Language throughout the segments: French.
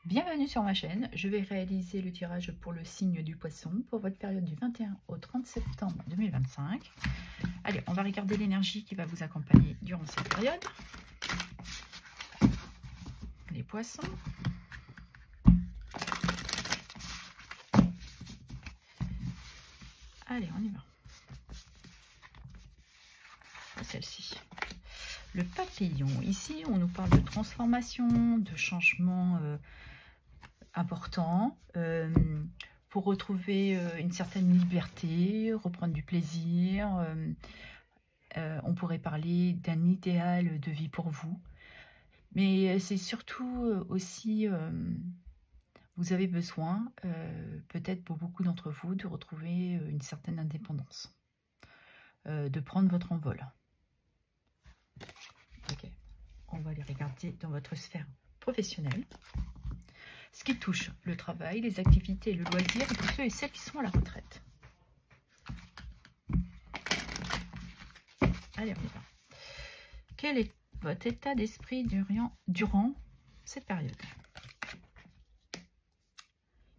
Bienvenue sur ma chaîne, je vais réaliser le tirage pour le signe du poisson pour votre période du 21 au 30 septembre 2025. Allez, on va regarder l'énergie qui va vous accompagner durant cette période. Les poissons. Allez, on y va. Celle-ci. Le papillon. Ici, on nous parle de transformation, de changement important pour retrouver une certaine liberté, reprendre du plaisir. On pourrait parler d'un idéal de vie pour vous. Mais c'est surtout aussi, vous avez besoin, peut-être pour beaucoup d'entre vous, de retrouver une certaine indépendance, de prendre votre envol. Ok, on va aller regarder dans votre sphère professionnelle. Ce qui touche le travail, les activités et le loisir, pour ceux et celles qui sont à la retraite. Allez, on y va. Quel est votre état d'esprit durant cette période?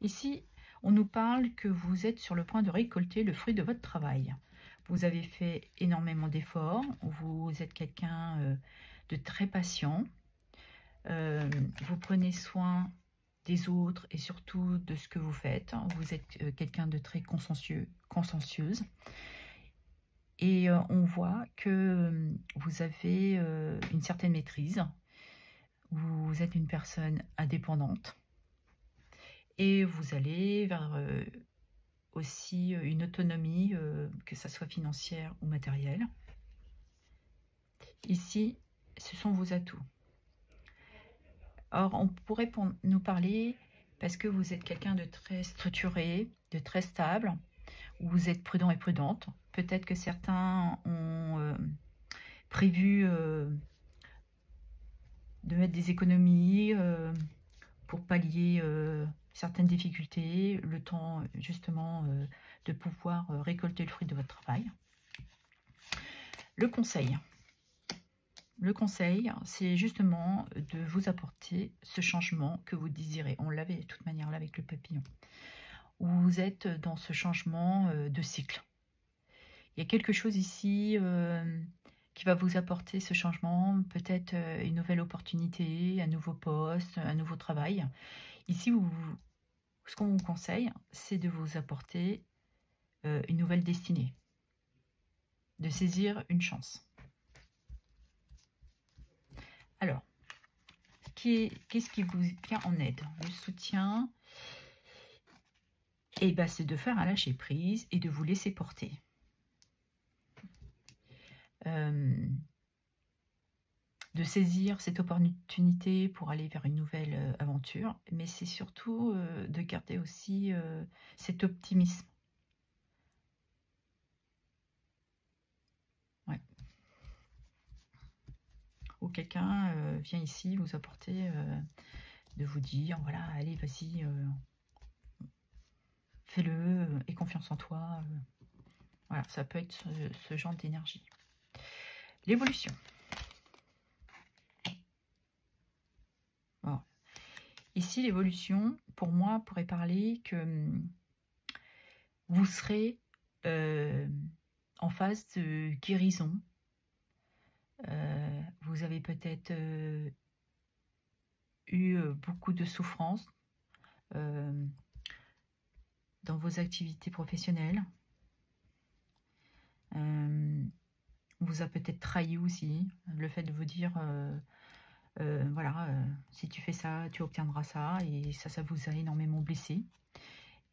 Ici, on nous parle que vous êtes sur le point de récolter le fruit de votre travail. Vous avez fait énormément d'efforts, vous êtes quelqu'un de très patient, vous prenez soin des autres et surtout de ce que vous faites. Vous êtes quelqu'un de très consciencieuse. Et on voit que vous avez une certaine maîtrise. Vous êtes une personne indépendante. Et vous allez vers aussi une autonomie, que ce soit financière ou matérielle. Ici, ce sont vos atouts. Or, on pourrait nous parler, parce que vous êtes quelqu'un de très structuré, de très stable, où vous êtes prudent et prudente. Peut-être que certains ont prévu de mettre des économies pour pallier certaines difficultés, le temps justement de pouvoir récolter le fruit de votre travail. Le conseil. Le conseil, c'est justement de vous apporter ce changement que vous désirez. On l'avait de toute manière là avec le papillon. Où vous êtes dans ce changement de cycle. Il y a quelque chose ici qui va vous apporter ce changement, peut-être une nouvelle opportunité, un nouveau poste, un nouveau travail. Ici, ce qu'on vous conseille, c'est de vous apporter une nouvelle destinée, de saisir une chance. Alors, qu'est-ce qui vous vient en aide? Le soutien, eh ben, c'est de faire un lâcher prise et de vous laisser porter. De saisir cette opportunité pour aller vers une nouvelle aventure, mais c'est surtout de garder aussi cet optimisme. Ouais. Ou quelqu'un vient ici vous apporter, de vous dire, voilà, allez, vas-y, fais-le, aie confiance en toi. Voilà, ça peut être ce genre d'énergie. L'évolution. Bon. Ici, l'évolution, pour moi, pourrait parler que vous serez en phase de guérison. Vous avez peut-être eu beaucoup de souffrance dans vos activités professionnelles. On vous a peut-être trahi aussi, le fait de vous dire voilà, si tu fais ça, tu obtiendras ça, et ça vous a énormément blessé.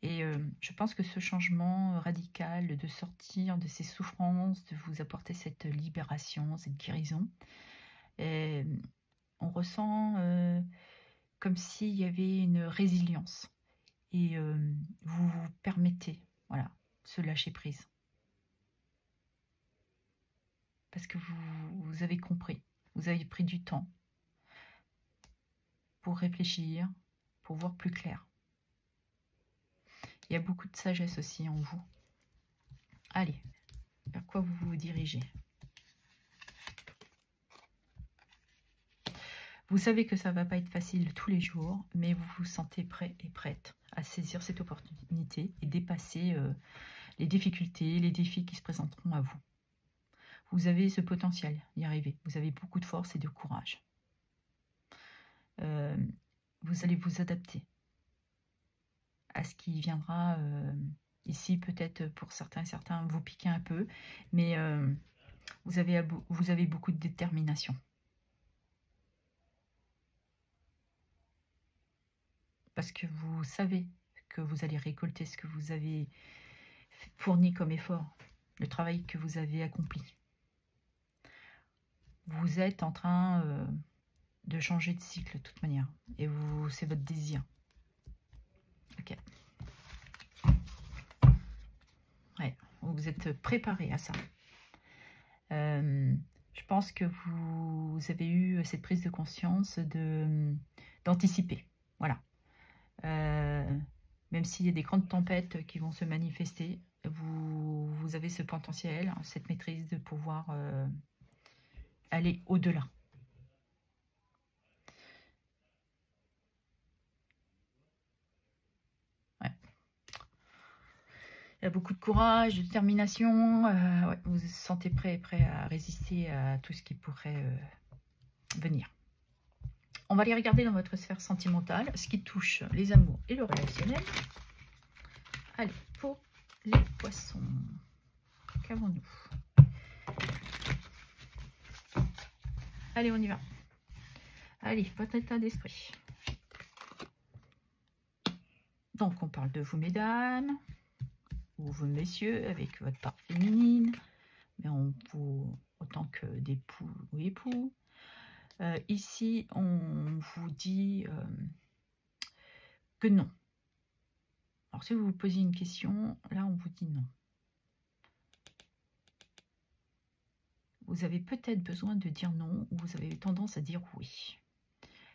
Et je pense que ce changement radical de sortir de ces souffrances, de vous apporter cette libération, cette guérison, on ressent comme s'il y avait une résilience. Et vous vous permettez, voilà, ce lâcher prise. Parce que vous avez compris, vous avez pris du temps pour réfléchir, pour voir plus clair. Il y a beaucoup de sagesse aussi en vous. Allez, vers quoi vous vous dirigez? Vous savez que ça ne va pas être facile tous les jours, mais vous vous sentez prêt et prête à saisir cette opportunité et dépasser les difficultés, les défis qui se présenteront à vous. Vous avez ce potentiel d'y arriver. Vous avez beaucoup de force et de courage. Vous allez vous adapter à ce qui viendra ici, peut-être pour certains vous piquer un peu, mais vous avez beaucoup de détermination. Parce que vous savez que vous allez récolter ce que vous avez fourni comme effort, le travail que vous avez accompli. Vous êtes en train de changer de cycle de toute manière, et c'est votre désir. Ok. Ouais, vous êtes préparé à ça. Je pense que vous avez eu cette prise de conscience d'anticiper. Voilà. Même s'il y a des grandes tempêtes qui vont se manifester, vous avez ce potentiel, cette maîtrise de pouvoir aller au-delà. Ouais. Il y a beaucoup de courage, de détermination. Ouais, vous vous sentez prêt à résister à tout ce qui pourrait venir. On va aller regarder dans votre sphère sentimentale ce qui touche les amours et le relationnel. Allez, pour les poissons, qu'avons-nous? Allez, on y va. Allez, votre état d'esprit. Donc, on parle de vous, mesdames, ou vous, messieurs, avec votre part féminine, mais autant que d'époux ou époux. Ici, on vous dit que non. Alors, si vous vous posez une question, là, on vous dit non. Vous avez peut-être besoin de dire non, ou vous avez tendance à dire oui.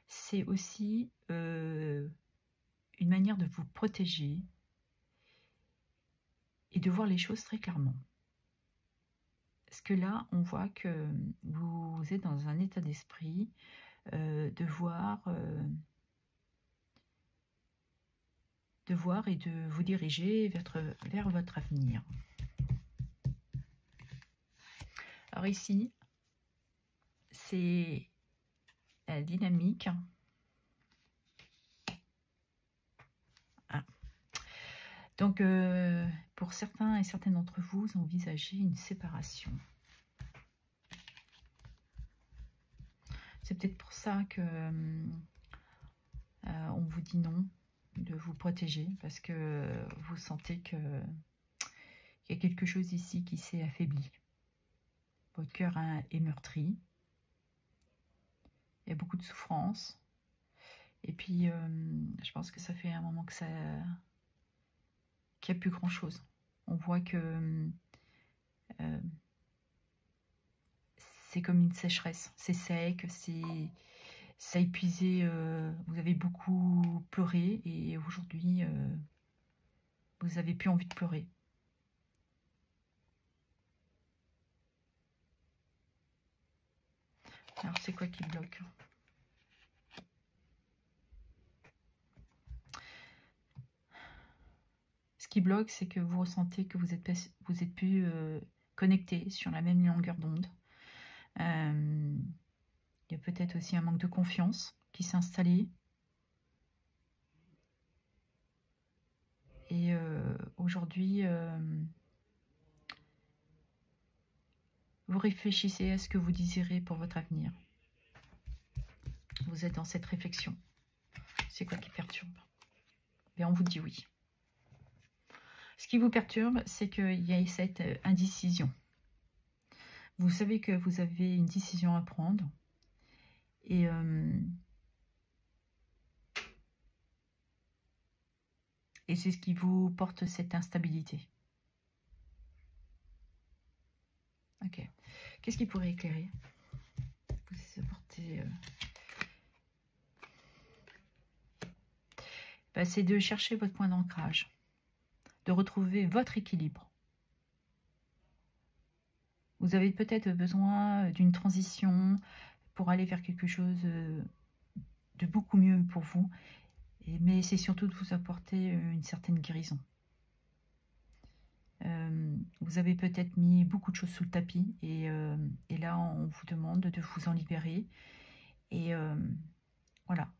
C'est aussi une manière de vous protéger et de voir les choses très clairement. Parce que là, on voit que vous êtes dans un état d'esprit de voir et de vous diriger vers votre avenir. Alors ici, c'est la dynamique. Ah. Donc, pour certains et certaines d'entre vous, vous envisagez une séparation. C'est peut-être pour ça que on vous dit non, de vous protéger, parce que vous sentez qu'il y a quelque chose ici qui s'est affaibli. Votre cœur est meurtri. Il y a beaucoup de souffrance. Et puis, je pense que ça fait un moment qu'il n'y a plus grand-chose. On voit que c'est comme une sécheresse. C'est sec, ça a épuisé. Vous avez beaucoup pleuré et aujourd'hui, vous n'avez plus envie de pleurer. Alors, c'est quoi qui bloque? Ce qui bloque, c'est que vous ressentez que vous êtes plus connecté sur la même longueur d'onde. Il y a peut-être aussi un manque de confiance qui s'est installé. Et aujourd'hui, vous réfléchissez à ce que vous désirez pour votre avenir. Vous êtes dans cette réflexion. C'est quoi qui perturbe? Et on vous dit oui. Ce qui vous perturbe, c'est qu'il y a cette indécision. Vous savez que vous avez une décision à prendre. Et c'est ce qui vous porte cette instabilité. Ok. Qu'est-ce qui pourrait éclairer? Vous apportez... c'est de chercher votre point d'ancrage. De retrouver votre équilibre. Vous avez peut-être besoin d'une transition pour aller vers quelque chose de beaucoup mieux pour vous, mais c'est surtout de vous apporter une certaine guérison. Vous avez peut-être mis beaucoup de choses sous le tapis et là on vous demande de vous en libérer et voilà,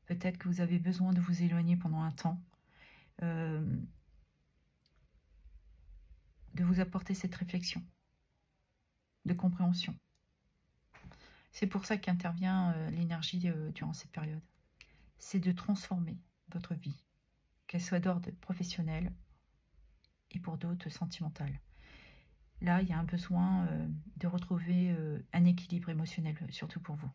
peut-être que vous avez besoin de vous éloigner pendant un temps, de vous apporter cette réflexion de compréhension. C'est pour ça qu'intervient l'énergie durant cette période. C'est de transformer votre vie, qu'elle soit d'ordre professionnel et pour d'autres sentimentale. Là, il y a un besoin de retrouver un équilibre émotionnel, surtout pour vous.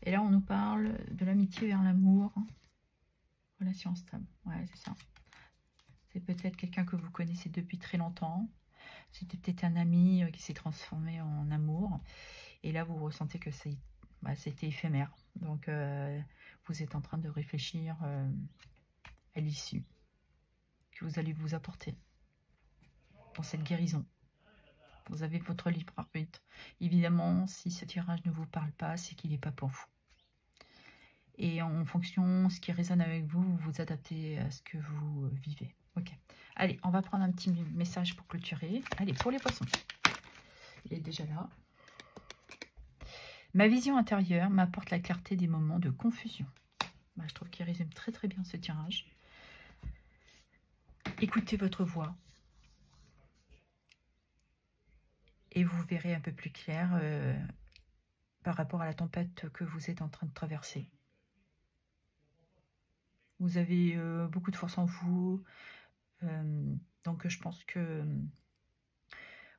Et là, on nous parle de l'amitié vers l'amour. Relation stable. Ouais, c'est ça. C'est peut-être quelqu'un que vous connaissez depuis très longtemps. C'était peut-être un ami qui s'est transformé en amour. Et là, vous ressentez que c'était éphémère. Donc, vous êtes en train de réfléchir à l'issue que vous allez vous apporter dans cette guérison. Vous avez votre libre arbitre. Évidemment, si ce tirage ne vous parle pas, c'est qu'il n'est pas pour vous. Et en fonction de ce qui résonne avec vous, vous vous adaptez à ce que vous vivez. Ok. Allez, on va prendre un petit message pour clôturer. Allez, pour les poissons. Il est déjà là. Ma vision intérieure m'apporte la clarté des moments de confusion. Je trouve qu'il résume très très bien ce tirage. Écoutez votre voix. Et vous verrez un peu plus clair par rapport à la tempête que vous êtes en train de traverser. Vous avez beaucoup de force en vous. Donc je pense que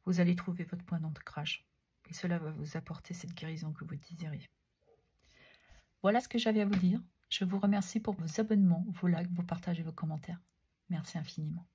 vous allez trouver votre point d'ancrage. Et cela va vous apporter cette guérison que vous désirez. Voilà ce que j'avais à vous dire. Je vous remercie pour vos abonnements, vos likes, vos partages et vos commentaires. Merci infiniment.